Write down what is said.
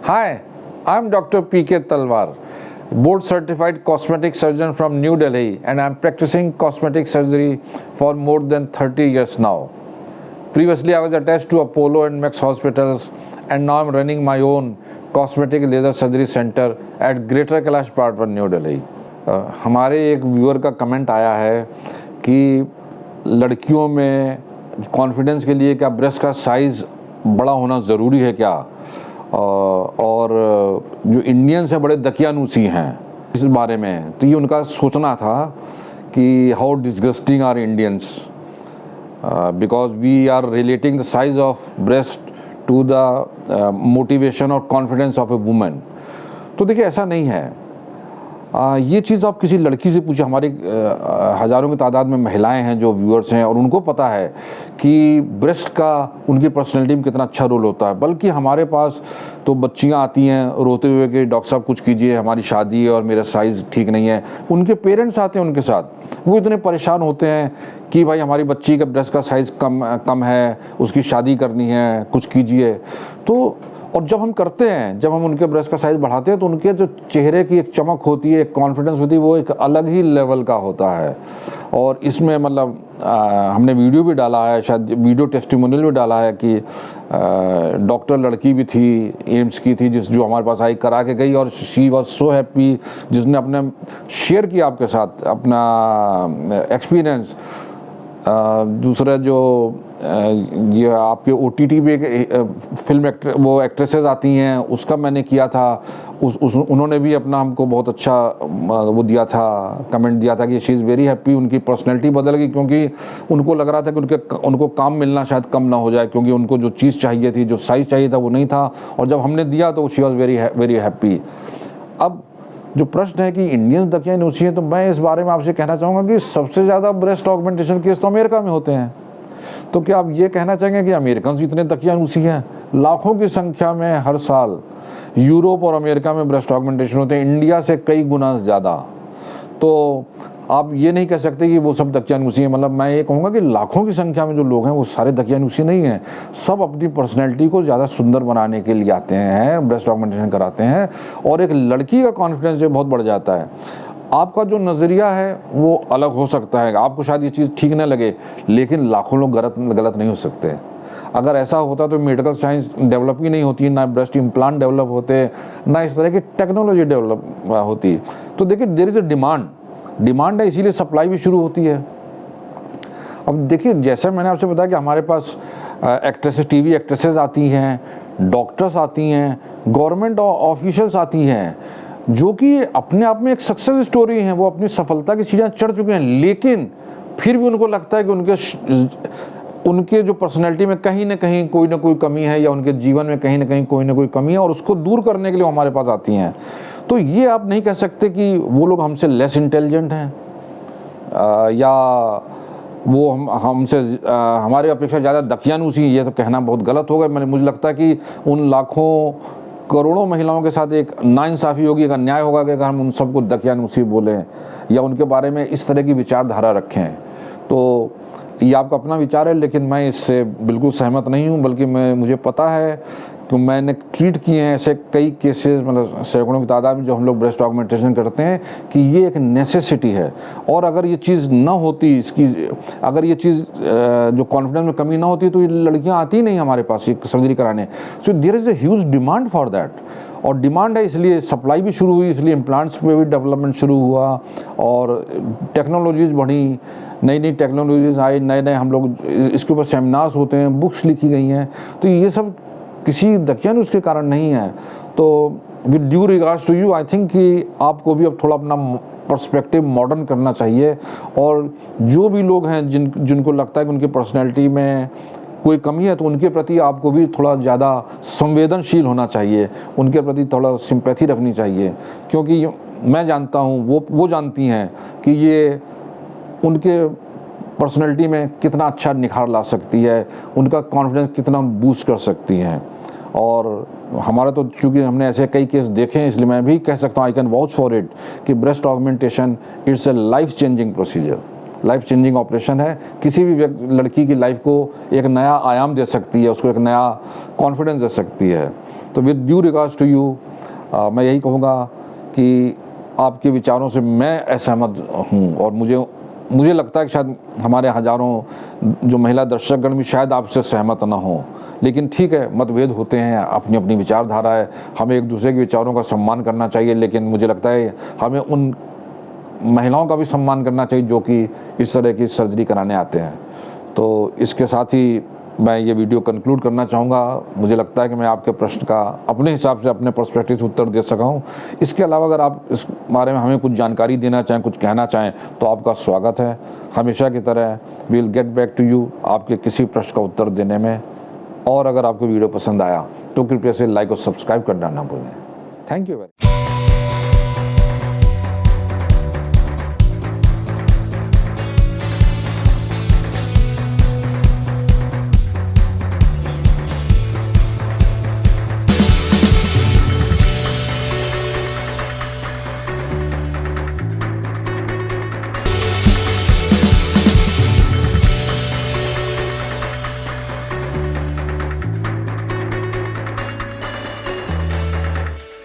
Hi, I'm Dr. P.K. Talwar, board certified cosmetic surgeon from New Delhi, and I'm practicing cosmetic surgery for more than 30 years now. Previously, I was attached to Apollo and Max hospitals, and now I'm running my own cosmetic laser surgery center at Greater Kailash Park, New Delhi. हमारे एक viewer का comment आया है कि लड़कियों में confidence के लिए क्या ब्रेस्ट का साइज़ बड़ा होना ज़रूरी है क्या, और जो इंडियंस हैं बड़े दकियानूसी हैं इस बारे में। तो ये उनका सोचना था कि how disgusting are Indians because we are relating the size of breast to the motivation और confidence of a woman। तो देखिए ऐसा नहीं है। ये चीज़ आप किसी लड़की से पूछिए, हमारी हज़ारों की तादाद में महिलाएं हैं जो व्यूअर्स हैं और उनको पता है कि ब्रेस्ट का उनकी पर्सनैलिटी में कितना अच्छा रोल होता है। बल्कि हमारे पास तो बच्चियां आती हैं रोते हुए कि डॉक्टर साहब कुछ कीजिए, हमारी शादी है और मेरा साइज़ ठीक नहीं है। उनके पेरेंट्स आते हैं उनके साथ, वो इतने परेशान होते हैं कि भाई हमारी बच्ची का ब्रेस्ट का साइज़ कम है, उसकी शादी करनी है, कुछ कीजिए। तो और जब हम करते हैं, जब हम उनके ब्रेस्ट का साइज़ बढ़ाते हैं तो उनके जो चेहरे की एक चमक होती है, एक कॉन्फिडेंस होती है, वो एक अलग ही लेवल का होता है। और इसमें मतलब हमने वीडियो भी डाला है, शायद वीडियो टेस्टिमोनियल भी डाला है कि डॉक्टर लड़की भी थी, एम्स की थी, जो हमारे पास आई, करा के गई और शी वॉज सो हैप्पी, जिसने अपने शेयर किया आपके साथ अपना एक्सपीरियंस। दूसरा जो ये आपके OTT पे फिल्म एक्ट्रेसेस आती हैं, उसका मैंने किया था, उन्होंने भी अपना हमको बहुत अच्छा वो दिया था, कमेंट दिया था कि शी इज़ वेरी हैप्पी। उनकी पर्सनैलिटी बदल गई क्योंकि उनको लग रहा था कि उनको काम मिलना शायद कम ना हो जाए, क्योंकि उनको जो चीज़ चाहिए थी, जो साइज़ चाहिए था वो नहीं था, और जब हमने दिया तो शी वॉज वेरी हैप्पी। अब जो प्रश्न है कि इंडियंस दकियानूसी हैं, तो मैं इस बारे में आपसे कहना चाहूँगा कि सबसे ज़्यादा ब्रेस्ट ऑगमेंटेशन केस तो अमेरिका में होते हैं। तो क्या आप ये कहना चाहेंगे कि अमेरिकन इतने दकियानूसी हैं? लाखों की संख्या में हर साल यूरोप और अमेरिका में ब्रेस्ट ऑगमेंटेशन होते हैं, इंडिया से कई गुना ज़्यादा। तो आप ये नहीं कह सकते कि वो सब दकियानूसी हैं। मतलब मैं ये कहूँगा कि लाखों की संख्या में जो लोग हैं वो सारे दकियानूसी नहीं हैं। सब अपनी पर्सनैलिटी को ज़्यादा सुंदर बनाने के लिए आते हैं, ब्रेस्ट ऑगमेंटेशन कराते हैं, और एक लड़की का कॉन्फिडेंस जो बहुत बढ़ जाता है। आपका जो नज़रिया है वो अलग हो सकता है, आपको शायद ये चीज़ ठीक न लगे, लेकिन लाखों लोग गलत नहीं हो सकते। अगर ऐसा होता तो मेडिकल साइंस डेवलप ही नहीं होती, ना ब्रेस्ट इम्प्लांट डेवलप होते, ना इस तरह की टेक्नोलॉजी डेवलप होती। तो देखिए देयर इज़ अ डिमांड है, इसीलिए सप्लाई भी शुरू होती है। अब देखिए जैसा मैंने आपसे बताया कि हमारे पास एक्ट्रेसेस, TV एक्ट्रेसेस आती हैं, डॉक्टर्स आती हैं, गवर्नमेंट ऑफिशियल्स आती हैं, जो कि अपने आप में एक सक्सेस स्टोरी हैं, वो अपनी सफलता की सीढ़ियाँ चढ़ चुके हैं, लेकिन फिर भी उनको लगता है कि उनके जो पर्सनैलिटी में कहीं ना कहीं कोई ना कोई कमी है, या उनके जीवन में कहीं ना कहीं कोई ना कोई कमी है, और उसको दूर करने के लिए हमारे पास आती हैं। तो ये आप नहीं कह सकते कि वो लोग हमसे लेस इंटेलिजेंट हैं, या वो हमसे हमारे अपेक्षा ज़्यादा दकियानूसी हैं। ये तो कहना बहुत गलत होगा। मुझे लगता है कि उन लाखों करोड़ों महिलाओं के साथ एक नाइंसाफ़ी होगी, एक अन्याय होगा कि अगर हम उन सबको दकियानूसी बोलें या उनके बारे में इस तरह की विचारधारा रखें। तो ये आपका अपना विचार है, लेकिन मैं इससे बिल्कुल सहमत नहीं हूँ। बल्कि मुझे पता है कि मैंने ट्रीट किए हैं ऐसे कई केसेस, मतलब सैकड़ों की तादाद में, जो हम लोग ब्रेस्ट ऑगमेंटेशन करते हैं, कि ये एक नेसेसिटी है। और अगर ये चीज़ ना होती, अगर ये चीज़ जो कॉन्फिडेंस में कमी ना होती, तो ये लड़कियां आती नहीं हमारे पास सर्जरी कराने। So there is a huge demand for that, और डिमांड है इसलिए सप्लाई भी शुरू हुई, इसलिए इम्प्लांट्स पे भी डेवलपमेंट शुरू हुआ, और टेक्नोलॉजीज़ बढ़ी, नई टेक्नोलॉजीज़ आई, नए हम लोग इसके ऊपर सेमिनार्स होते हैं, बुक्स लिखी गई हैं। तो ये सब किसी दकियानूसी के कारण नहीं है। तो with due regards to you, I think कि आपको भी अब थोड़ा अपना पर्सपेक्टिव मॉडर्न करना चाहिए, और जो भी लोग हैं जिनको लगता है कि उनकी पर्सनैलिटी में कोई कमी है, तो उनके प्रति आपको भी थोड़ा ज़्यादा संवेदनशील होना चाहिए, उनके प्रति थोड़ा सिंपैथी रखनी चाहिए। क्योंकि मैं जानता हूँ, वो जानती हैं कि ये उनके पर्सनैलिटी में कितना अच्छा निखार ला सकती है, उनका कॉन्फिडेंस कितना बूस्ट कर सकती हैं। और हमारा तो चूँकि हमने ऐसे कई केस देखे हैं, इसलिए मैं भी कह सकता हूँ, I can vouch for it, कि breast augmentation it's a life changing procedure. Life changing operation है, किसी भी लड़की की लाइफ को एक नया आयाम दे सकती है, उसको एक नया कॉन्फिडेंस दे सकती है। तो with due regards to you मैं यही कहूँगा कि आपके विचारों से मैं असहमत हूँ, और मुझे लगता है कि शायद हमारे हज़ारों जो महिला दर्शकगण भी शायद आपसे सहमत ना हो, लेकिन ठीक है, मतभेद होते हैं, अपनी अपनी विचारधारा है, हमें एक दूसरे के विचारों का सम्मान करना चाहिए। लेकिन मुझे लगता है हमें उन महिलाओं का भी सम्मान करना चाहिए जो कि इस तरह की सर्जरी कराने आते हैं। तो इसके साथ ही मैं ये वीडियो कंक्लूड करना चाहूँगा। मुझे लगता है कि मैं आपके प्रश्न का अपने हिसाब से, अपने पर्सपेक्टिव से उत्तर दे सका हूँ। इसके अलावा अगर आप इस बारे में हमें कुछ जानकारी देना चाहें, कुछ कहना चाहें, तो आपका स्वागत है। हमेशा की तरह we will get back to you आपके किसी प्रश्न का उत्तर देने में। और अगर आपको वीडियो पसंद आया तो कृपया से लाइक और सब्सक्राइब करना ना भूलें। Thank you very much.